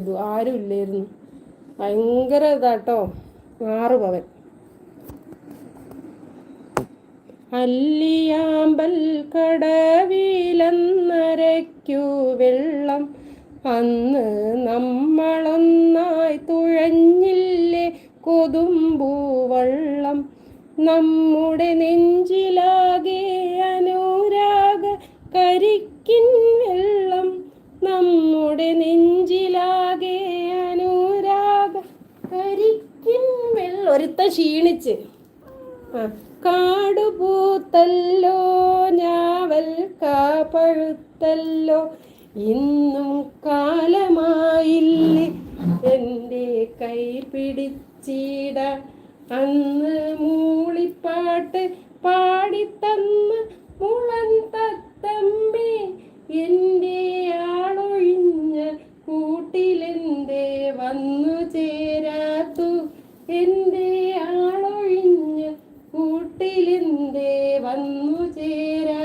ഇത് ആരും ഇല്ലായിരുന്നു. ഭയങ്കര ഇതാട്ടോ. 6 പവൻ. അല്ലിയാമ്പൽ കടവിലെന്നരയ്ക്കു വെള്ളം അന്ന് നമ്മളൊന്നായി തുഴഞ്ഞില്ലേ കൊതുമ്പൂവള്ളം. നമ്മുടെ നെഞ്ചിലാകെ അനുരാഗ കരിക്കിൻ വെള്ളം. നമ്മുടെ നെഞ്ചിലാകെ അനുരാഗ കരിക്കിൻ വെള്ളം. ഒരുത്ത ക്ഷീണിച്ച് കാടുപൂത്തല്ലോ ഞാവൽ കാപ്പഴുത്തല്ലോ ഇന്നും കാലമായില്ലേ എൻ്റെ കൈ പിടിച്ചിട. അന്ന് മൂളിപ്പാട്ട് പാടിത്തന്ന മുളൻ തത്തമ്മേ എൻ്റെ ആളൊഴിഞ്ഞ കൂട്ടിലെന്തേ വന്നു ചേരാത്തു. എൻ്റെ ആളൊഴിഞ്ഞ കൂട്ടിലെന്തേ വന്നു ചേരാ.